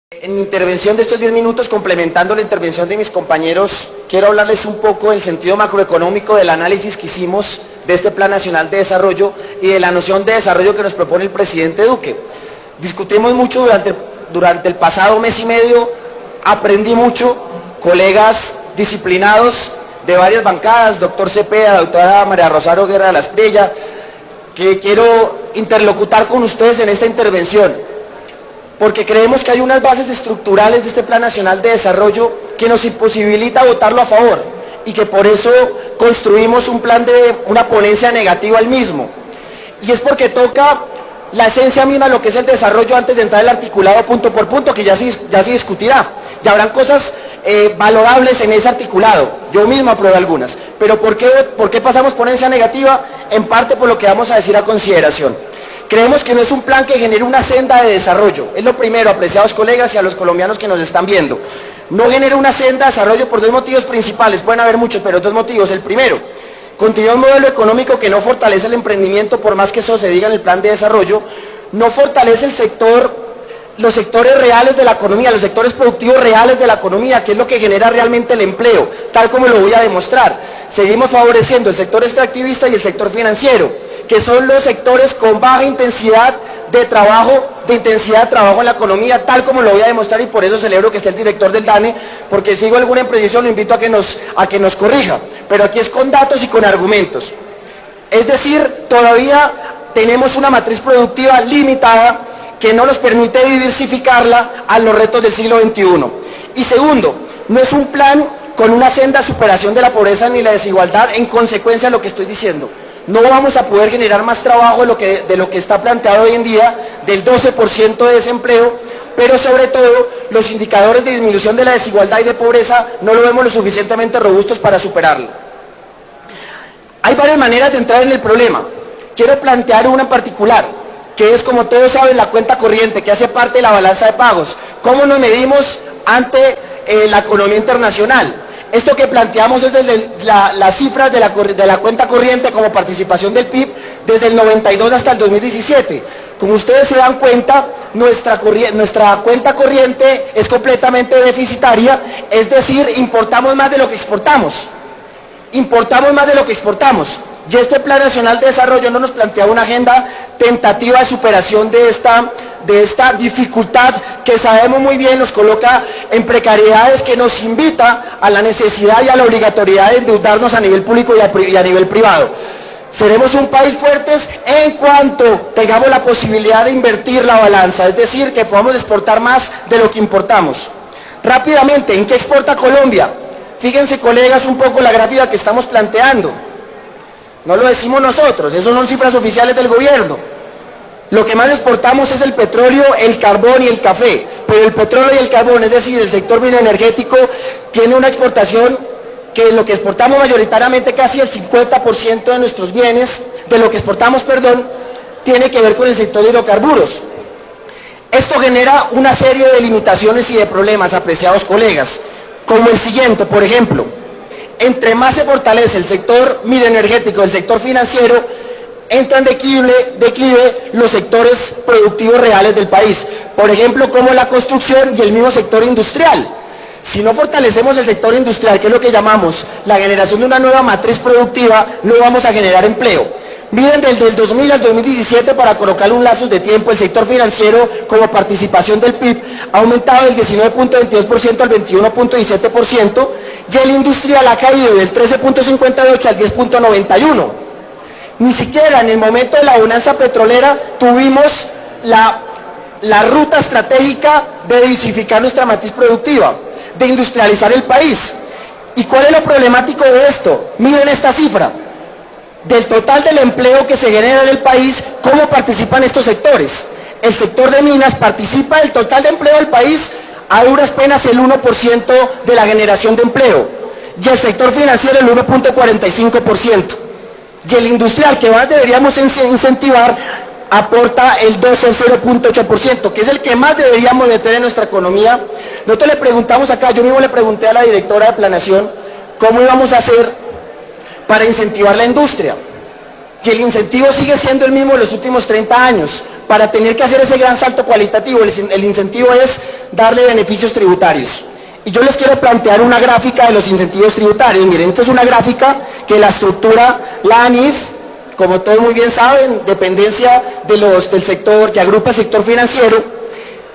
En mi intervención de estos 10 minutos, complementando la intervención de mis compañeros, quiero hablarles un poco del sentido macroeconómico del análisis que hicimos de este Plan Nacional de Desarrollo y de la noción de desarrollo que nos propone el presidente Duque. Discutimos mucho durante el pasado mes y medio, aprendí mucho, colegas disciplinados de varias bancadas, doctor Cepeda, doctora María Rosario Guerra de la Espriella, que quiero interlocutar con ustedes en esta intervención, porque creemos que hay unas bases estructurales de este Plan Nacional de Desarrollo que nos imposibilita votarlo a favor y que por eso construimos una ponencia negativa al mismo. Y es porque toca la esencia misma de lo que es el desarrollo antes de entrar el articulado punto por punto, que ya se discutirá. Ya habrán cosas valorables en ese articulado. Yo mismo apruebo algunas. Pero ¿por qué pasamos ponencia negativa? En parte por lo que vamos a decir a consideración. Creemos que no es un plan que genere una senda de desarrollo. Es lo primero, apreciados colegas y a los colombianos que nos están viendo. No genera una senda de desarrollo por dos motivos principales. Pueden haber muchos, pero dos motivos. El primero, continúa un modelo económico que no fortalece el emprendimiento, por más que eso se diga en el plan de desarrollo. No fortalece los sectores reales de la economía, los sectores productivos reales de la economía, que es lo que genera realmente el empleo, tal como lo voy a demostrar. Seguimos favoreciendo el sector extractivista y el sector financiero, que son los sectores con baja intensidad de trabajo en la economía, tal como lo voy a demostrar, y por eso celebro que esté el director del DANE, porque si sigo alguna imprecisión lo invito a que nos corrija, pero aquí es con datos y con argumentos. Es decir, todavía tenemos una matriz productiva limitada que no nos permite diversificarla a los retos del siglo XXI. Y segundo, no es un plan con una senda de superación de la pobreza ni la desigualdad en consecuencia de lo que estoy diciendo. No vamos a poder generar más trabajo de lo que está planteado hoy en día, del 12% de desempleo, pero sobre todo los indicadores de disminución de la desigualdad y de pobreza no lo vemos lo suficientemente robustos para superarlo. Hay varias maneras de entrar en el problema. Quiero plantear una en particular, que es, como todos saben, la cuenta corriente, que hace parte de la balanza de pagos. ¿Cómo nos medimos ante la economía internacional? Esto que planteamos es desde las cifras de la cuenta corriente como participación del PIB desde el 92 hasta el 2017. Como ustedes se dan cuenta, nuestra cuenta corriente es completamente deficitaria, es decir, importamos más de lo que exportamos. Y este Plan Nacional de Desarrollo no nos plantea una agenda tentativa de superación de esta dificultad que sabemos muy bien nos coloca en precariedades, que nos invita a la necesidad y a la obligatoriedad de endeudarnos a nivel público y a nivel privado. Seremos un país fuertes en cuanto tengamos la posibilidad de invertir la balanza, es decir, que podamos exportar más de lo que importamos. Rápidamente, ¿en qué exporta Colombia? Fíjense, colegas, un poco la gráfica que estamos planteando. No lo decimos nosotros, esas son cifras oficiales del gobierno. Lo que más exportamos es el petróleo, el carbón y el café, pero el petróleo y el carbón, es decir, el sector mineroenergético, tiene una exportación que lo que exportamos mayoritariamente, casi el 50% de nuestros bienes, de lo que exportamos, tiene que ver con el sector de hidrocarburos. Esto genera una serie de limitaciones y de problemas, apreciados colegas, como el siguiente, por ejemplo. Entre más se fortalece el sector mineroenergético, el sector financiero, entran declive los sectores productivos reales del país. Por ejemplo, como la construcción y el mismo sector industrial. Si no fortalecemos el sector industrial, que es lo que llamamos la generación de una nueva matriz productiva, no vamos a generar empleo. Miren, desde el 2000 al 2017, para colocar un lapso de tiempo, el sector financiero como participación del PIB ha aumentado del 19.22% al 21.17%, y el industrial ha caído del 13.58 al 10.91%. Ni siquiera en el momento de la bonanza petrolera tuvimos la ruta estratégica de diversificar nuestra matriz productiva, de industrializar el país. ¿Y cuál es lo problemático de esto? Miren esta cifra. Del total del empleo que se genera en el país, ¿cómo participan estos sectores? El sector de minas participa del total de empleo del país a duras penas el 1% de la generación de empleo, y el sector financiero el 1.45%. Y el industrial, que más deberíamos incentivar, aporta el 0.8%, que es el que más deberíamos de tener en nuestra economía. Nosotros le preguntamos acá, yo mismo le pregunté a la directora de Planeación, ¿cómo íbamos a hacer para incentivar la industria? Y el incentivo sigue siendo el mismo de los últimos 30 años. para tener que hacer ese gran salto cualitativo. El incentivo es darle beneficios tributarios. Y yo les quiero plantear una gráfica de los incentivos tributarios. Miren, esta es una gráfica que la estructura la ANIF, como todos muy bien saben, dependencia del sector, que agrupa el sector financiero.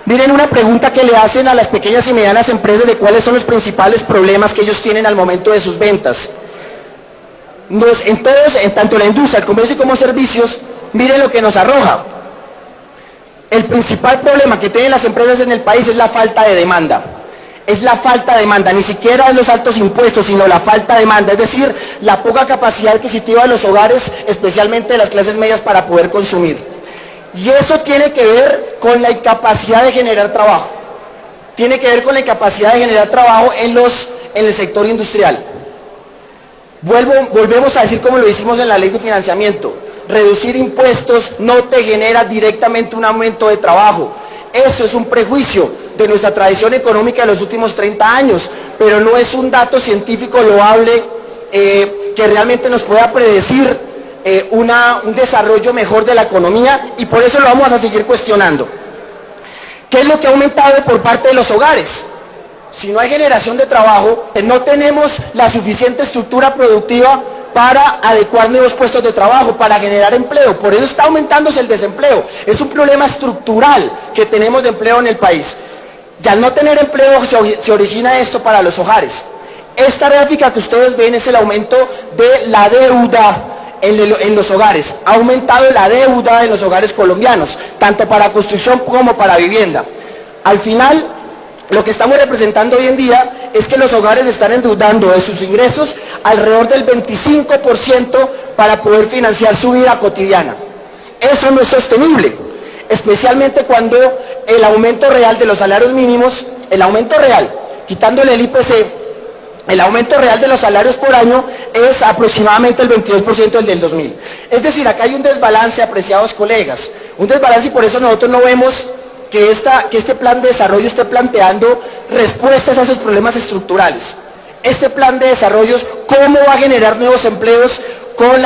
Miren una pregunta que le hacen a las pequeñas y medianas empresas de cuáles son los principales problemas que ellos tienen al momento de sus ventas. En tanto la industria, el comercio como servicios, miren lo que nos arroja. El principal problema que tienen las empresas en el país es la falta de demanda. Es la falta de demanda, ni siquiera es los altos impuestos, sino la falta de demanda, es decir, la poca capacidad adquisitiva de los hogares, especialmente de las clases medias, para poder consumir. Y eso tiene que ver con la incapacidad de generar trabajo. Tiene que ver con la incapacidad de generar trabajo en el sector industrial. Volvemos a decir como lo hicimos en la ley de financiamiento. Reducir impuestos no te genera directamente un aumento de trabajo. Eso es un prejuicio de nuestra tradición económica de los últimos 30 años, pero no es un dato científico loable que realmente nos pueda predecir un desarrollo mejor de la economía, y por eso lo vamos a seguir cuestionando. ¿Qué es lo que ha aumentado por parte de los hogares? Si no hay generación de trabajo, no tenemos la suficiente estructura productiva para adecuar nuevos puestos de trabajo, para generar empleo. Por eso está aumentándose el desempleo. Es un problema estructural que tenemos de empleo en el país. Y al no tener empleo se origina esto para los hogares. Esta gráfica que ustedes ven es el aumento de la deuda en los hogares. Ha aumentado la deuda en los hogares colombianos, tanto para construcción como para vivienda. Al final, lo que estamos representando hoy en día es que los hogares están endeudando de sus ingresos alrededor del 25% para poder financiar su vida cotidiana. Eso no es sostenible, especialmente cuando el aumento real de los salarios mínimos, el aumento real, quitándole el IPC, el aumento real de los salarios por año es aproximadamente el 22% del 2000. Es decir, acá hay un desbalance, apreciados colegas, un desbalance, y por eso nosotros no vemos que este plan de desarrollo esté planteando respuestas a esos problemas estructurales. Este plan de desarrollo, ¿cómo va a generar nuevos empleos con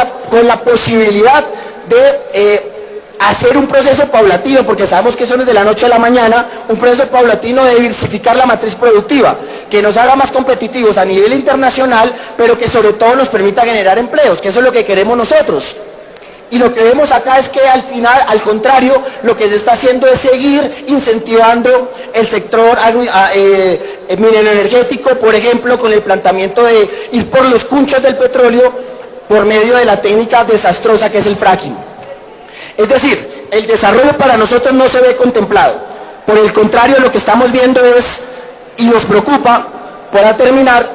la posibilidad de hacer un proceso paulatino? Porque sabemos que eso no es de la noche a la mañana, un proceso paulatino de diversificar la matriz productiva, que nos haga más competitivos a nivel internacional, pero que sobre todo nos permita generar empleos, que eso es lo que queremos nosotros. Y lo que vemos acá es que al final, al contrario, lo que se está haciendo es seguir incentivando el sector minero energético, por ejemplo, con el planteamiento de ir por los cunchos del petróleo por medio de la técnica desastrosa que es el fracking. Es decir, el desarrollo para nosotros no se ve contemplado. Por el contrario, lo que estamos viendo es, y nos preocupa, para terminar,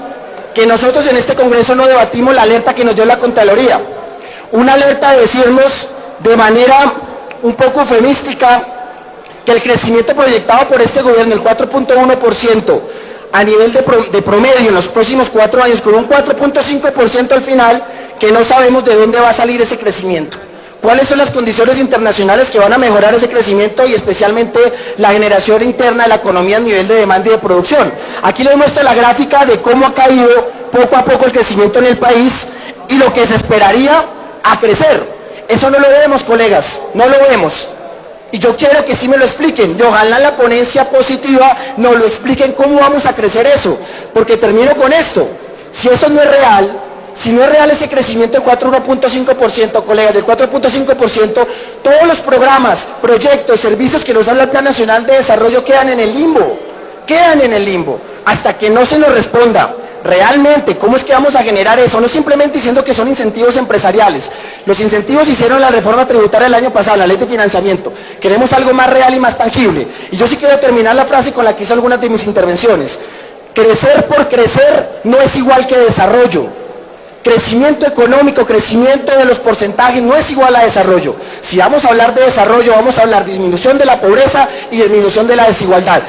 que nosotros en este Congreso no debatimos la alerta que nos dio la Contraloría. Una alerta de decirnos de manera un poco eufemística que el crecimiento proyectado por este gobierno, el 4.1% a nivel de promedio en los próximos 4 años, con un 4.5% al final, que no sabemos de dónde va a salir ese crecimiento. ¿Cuáles son las condiciones internacionales que van a mejorar ese crecimiento y especialmente la generación interna de la economía a nivel de demanda y de producción? Aquí les muestro la gráfica de cómo ha caído poco a poco el crecimiento en el país y lo que se esperaría a crecer. Eso no lo vemos, colegas, no lo vemos. Y yo quiero que sí me lo expliquen, y ojalá en la ponencia positiva nos lo expliquen cómo vamos a crecer eso, porque termino con esto. Si eso no es real, si no es real ese crecimiento del 4.5%, colegas, del 4.5%, todos los programas, proyectos, servicios que nos habla el Plan Nacional de Desarrollo quedan en el limbo, hasta que no se nos responda realmente cómo es que vamos a generar eso, no simplemente diciendo que son incentivos empresariales. Los incentivos hicieron la reforma tributaria el año pasado, la ley de financiamiento. Queremos algo más real y más tangible. Y yo sí quiero terminar la frase con la que hice algunas de mis intervenciones. Crecer por crecer no es igual que desarrollo. Crecimiento económico, crecimiento de los porcentajes no es igual a desarrollo. Si vamos a hablar de desarrollo, vamos a hablar de disminución de la pobreza y disminución de la desigualdad.